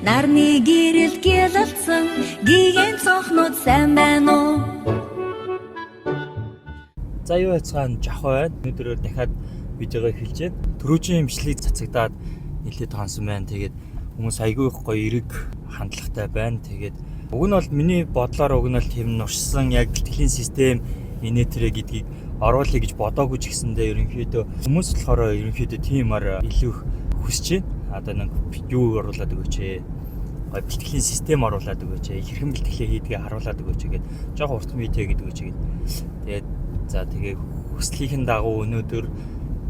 Нарны гэрэл гялалцсан гиген цонхнууд сайн байна уу? За юу яцгаан жахаа байна. Өнөөдөр дахиад видеого эхэлж байна. Төрөөжийн имжлэг цацагдаад нэлээд тоонсон байна. Тэгээд хүмүүс айгүй их гоё эрэг хандлагатай байна. Тэгээд уг нь бол миний бодлоор уг нь бол тийм нуршсан яг бэлтгэлийн систем инээтрэ гэдгийг оруулъя гэж бодоогүй ч гэсэндээ ерөнхийдөө хүмүүс болохоор ерөнхийдөө тиймээр илүү их хүсэж байна. Одоо нэг юу оруулаад өгөөч ээ. Гоё бэлтгэлийн систем оруулаад өгөөч ээ. Хэрхэн бэлтгэлээ хийдгээ харуулад өгөөч гэдэг. Жохоо урт видео гэдэг өгөөч гэдэг. Тэгээд за тэгээ хүслийнхэн дагуу өнөөдөр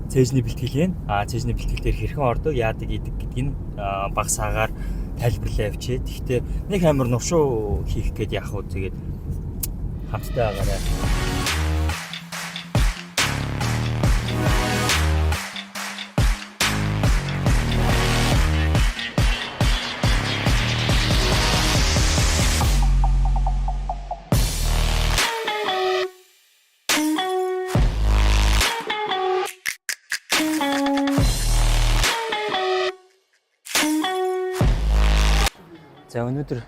цээжний бэлтгэл цээжний бэлтгэл дээр хэрхэн ордог, яадаг идэг гэдгийг багсаагаар тайлбарлаа явчээ. Гэхдээ нэг амар нуршуу хийх гээд яах вэ тэгээд хамтдаа байгаарай. За өнөөдөр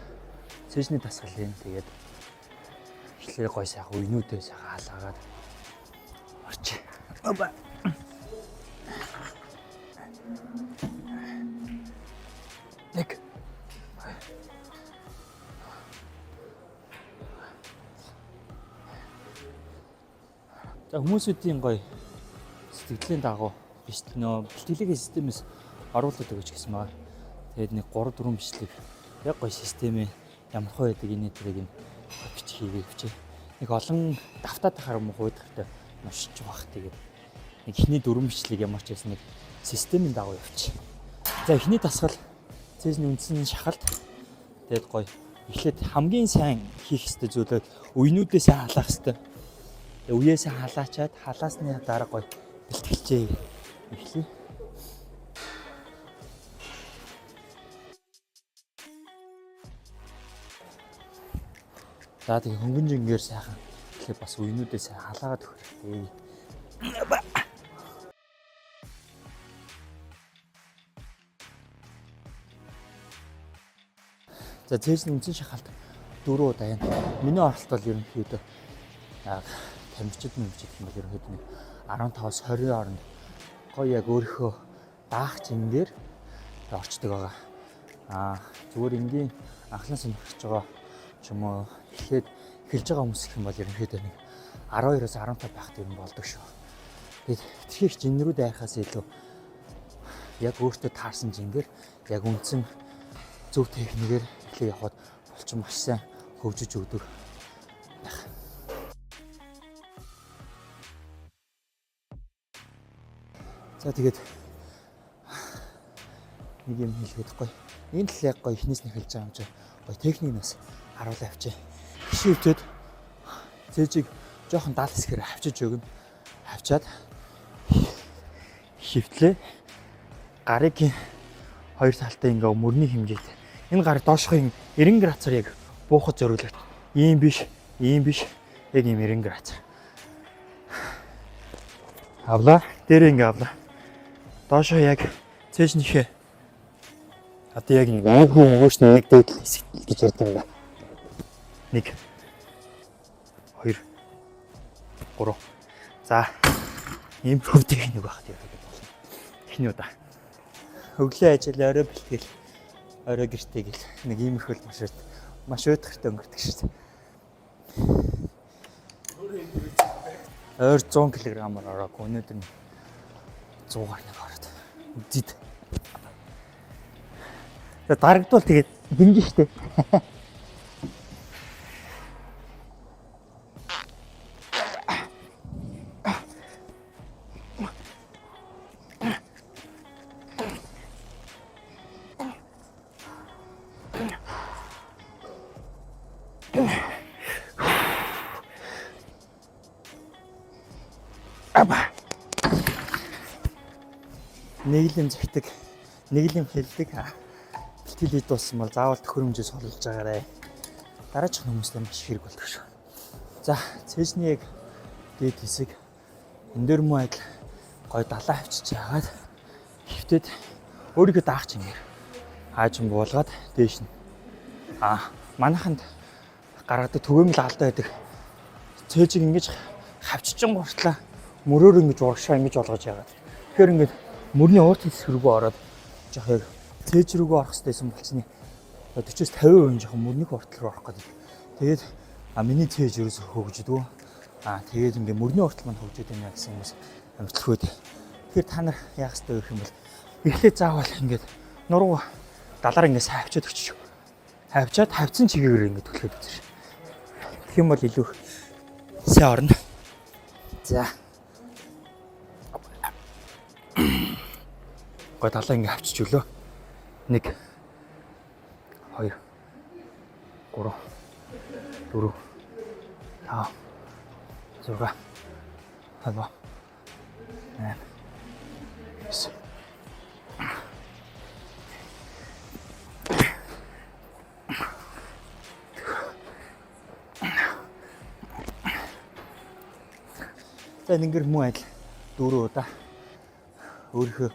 цээжний дасгалын тэгээд эхлээ гой сайхан уйнуудээ сайхан халаагаад орчих. Оба. Нэг. За хүмүүсийн гой сэтгэлийн дагуу биш нөө бэлтгэлийн системээс оруулаад өгч гэсэн маа. Тэгээд нэг 3 4 бичлэг яг гоё системээ ямархуу байдаг инээдрийг бичих хийгээ бичээ. Нэг олон давтаад тахаар юм хуудахтай нушиж байгаа х тэгээд нэг ихний 4 бичлэг ямар ч байсан нэг системийн дагуу явчих. За ихний дасгал цээжний үндсэн шахалт тэгээд гоё эхлээд хамгийн сайн хийх ёстой зүйлүүд уйнуудээ сайн халаах ёстой. Үеэсээ халаачаад халаасны дараа гоё бэлтгэлчээ эхлэе. За тэгээ хөнгөн жингээр сайхан тэгэхээр бас уйнуудээ сайн халаагаад өгөх хэрэгтэй. За цээжний үндсэн шахалт 4 удаа байна. Миний оролт бол ерөнхийдөө яг тамирчид мөвчид юм бол ерөнхийдөө нэг 15-20 хооронд гоё яг өөрийнхөө даах жингээр орчдөг байгаа. Зүгээр энгийн анхлан сонирхож байгаа ч юм уу эхлээд эхэлж байгаа хүмүүс гэх юм бол ерөнхийдөө нэг 12-оос 15 байхад юм болдог шүү. Тэгээд тэрхийх жинрүүд айхаас илүү яг өөртөө таарсан жингээр яг үндсэн зөв техникээр эхлээ явахад болчин маш сайн хөгжиж өгдөг. За тэгээд нэг юм хэлгээд гоё. Энэ л яг гоё эхнээс нь эхэлж байгаа юм чинь гоё техникнээс харуулаа авчээ. Хишивчэд цээжийг жоохон даал хэсгээр авчиж өгнө. Авчаад хивтлээ. Гарыг хоёр талтай ингээ мөрний хэмжээтэй. Энэ гар доошхын 90 градусаар яг буухад зориулаад. Ийм биш. Яг ийм 90 градусаар. Авлаа. Дээр ингээ авлаа. Доошоо яг цээжнийхээ одоо яг нэг өөшний нэг дээл хэсэг гэж ярьдаг юм да. 1 2 3. За ийм хөв техник багт явдаг болно. Эхний удаа. Өглөө ажил орой гэртээ гэл нэг иймэрхүүл маш уйдгартай өнгөрдөг шүү дээ. Ойр 100 кг-аар ороогүй өнөөдөр 100-аар нэг ороод. Үзид. За дарагдвал тэгээд динжин штэ. Аба. Нэглэм захидаг, нэглэм хэлдэг. Бэлтгэл дууссан бол заавал төхөөрөмжөөс холж байгаарэ. Дараачих хүмүүстэй маш хэрэг болдог шүү. За цээжний яг дээд хэсэг энэ дөр муу адил гой далаа авчиж яагаад хөвтөд өөрийгөө даах чинь аажин буулгаад дээш нь манайханд гаргадаг түгээмэл алдаа байдаг. Цээжийг ингэж хавччин гуртлаа мөрөөр ингэж урагшаа ингэж болгож яагаад. Тэгэхээр ингэж мөрний урт хэсэг рүүгээ ороод жоох яг цээж рүүгээ орох хэрэгтэйсэн болцны 40-50% жоохон мөрний уртал руу орох гэдэг. Тэгээд миний цээж ерөөсө хөгждөг. Тэгээд ингээ мөрний уртал маань хөгжөд байна гэсэн хүмүүс амжилтгүй дээ. Тэгэхээр та нар яах ёстой гэх юм бол эхлээд заавал ингээд нуруу далаар ингээ хавчаад өччих. Хавчаад хавцсан чигээр ингээ төлөхөд үзэр. Тэгэх юм бол илүү сайн орно. За. Гой далаа ингээ хавчиж өглөө. 1 2 3 4 5 6 7 8 9 За ингэр муу адил 4 удаа өөрийнхөө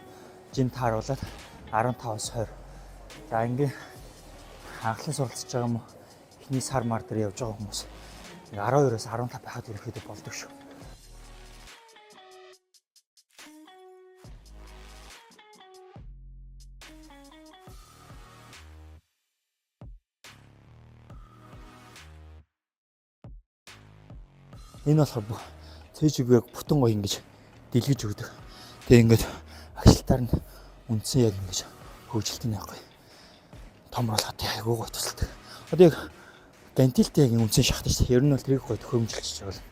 жим тааруулаад 15-аас 20. За ингээ анхлан суралцж байгаа юм уу? Эхний сар мар дээр явж байгаа хүмүүс 12-оос 15 байхад ерөөхдөө болдог шүү. Энэ болохоор цээжигээ бүтэн гоё ингэж дэлгэж өгдөг. Тэгээ ингээд агшилтаар нь үндсэн яг ингэж хөгжилт нь яахгүй. Томруулахад айгүй гоё тусалдаг. Одоо яг гантилтэй яг үндсэн шахдаг шүү. Ер нь бол тэрийг гоё төхөөрөмжлөж байгаа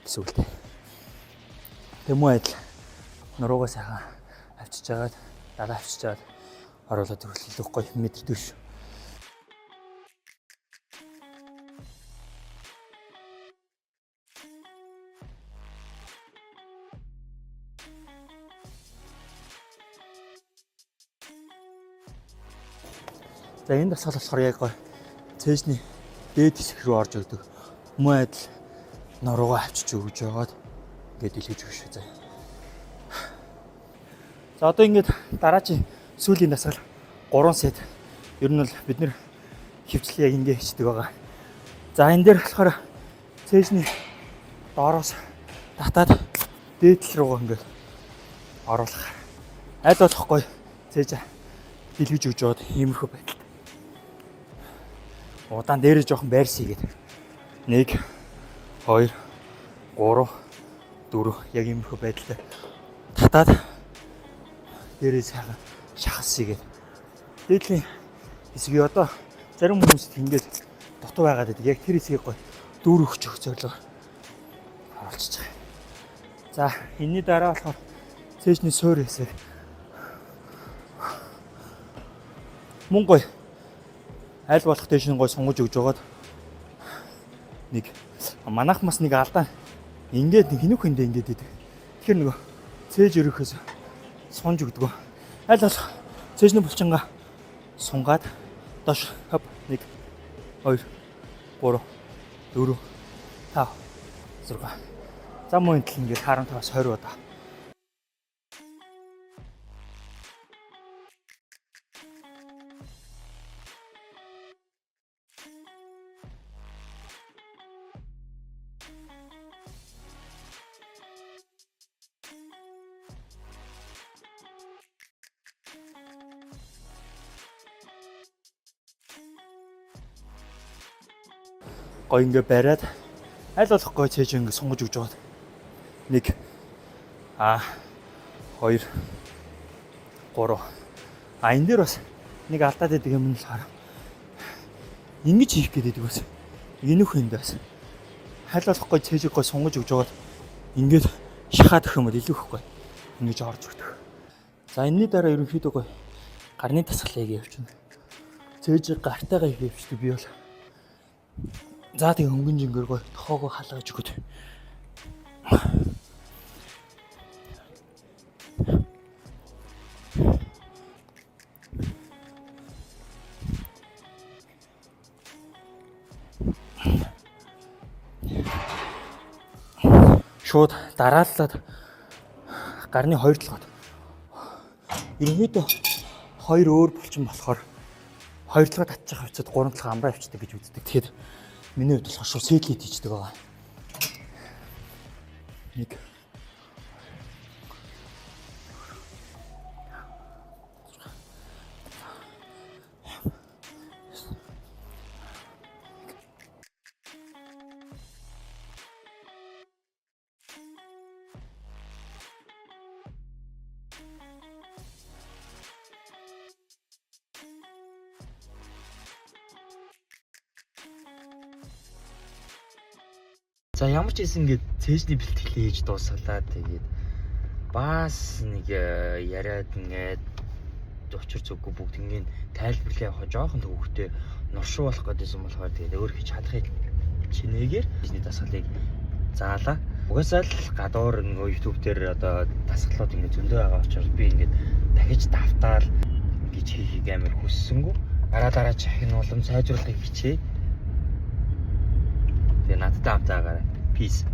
гэсэн үг л дээ. Тэмүүл адил нуруугаа сайхан авчиж агаад далаа авчиж агаад оруулаад өгөх илүү гоё мэдэрдэг шүү. За энэ дасгал болохоор яг гоё цээжний дээд хэсэг рүү орж өгдөг. Муу адил нуруугаа авчиж өгж байгаад ингээд дэлгэж өгч шүү. За одоо ингээд дараагийн сүүлийн дасгал 3 сет. Ер нь бол бид нэр хөвчлээ яг ингээд хийдэг байгаа. За энэ дээр болохоор цээжний доороос татаад дээдл руугаа ингээд оруулах. Аль болох гоё цээж дэлгэж өгж байгаад иймэрхүү байдал. Удаан дээрээ жоохон байрсийгээд 1 2 3 4 яг иймэрхүү байдалтай татаад дээрээ сайхан шахалсийгээд дээдлийн хэсгийг одоо зарим хүмүүст ингэж дутуу байгаад байдаг. Яг тэр хэсгийг гоё дүүр өгч өгөх зорилго оруулчих. За энэний дараа болохоор цээжний суур хэсэг мөн гоё аль болох дэш нь гой сунгаж өгж байгаад нэг манайхмаас нэг алдаа ингээд хинүүх хөндөө ингээд идэв. Тэгэхээр нөгөө цээж өрөхөөс сунж өгдөг. Аль болох цээжний булчингаа сунгаад доош 1 2 3 4 5 6 за мөн тэл ингээд 15-аас 20 удаа. Гоё ингээ бариад аль болох гоё цээж ингээ сунгаж өгч байгаа. 1 2 3 энэ дээр бас нэг алдаад байдаг юм нь болохоор ингэж хийх гэдэг бас энүүх юм даас аль болох гоё цээжийг гоё сунгаж өгч байгаад ингээд шахаад өгөх юм бол илүү ихгүй ингэж орж өгдөг. За энэний дараа ерөнхийдөө гоё гарны тасгалыг явуулчихна. Цээжийг гартайгаа хийвчдэг би бол за тэг хөнгөн жингээр гоё тохоогоо халгаж өгöd. Шууд дарааллаад гарны хоёр талууд. Ерөнхийдөө хоёр өөр булчин болохоор 2 дахь татчих авчаад 3 дахь амраа авчдаг гэж үздэг. Тэгэхээр миний хувьд болохоор шууд сетлит хийдэг байгаа. Нэг За ямар ч хэсэн ингээд цээжний бэлтгэл хийж дуусгалаа. Тэгээд бас нэг яриад ингээд учир зүггүй бүгд ингээд тайлбарлаа явах жоохон төвхтэй нуршуу болох гэдсэн болохоор тэгээд өөр хийж чадахыг чинээгээр цээжний дасгалыг заалаа. Угаасаа л гадуур нөгөө YouTube дээр одоо дасгалууд ингээд зөндөө байгаа учраас би ингээд дахиж давтаал гэж хийхийг амар хүссэнгүү. Дараа чихэн улам сайжруулахыг хичээ. Тэгээ надтай хамтаагаарай. Peace.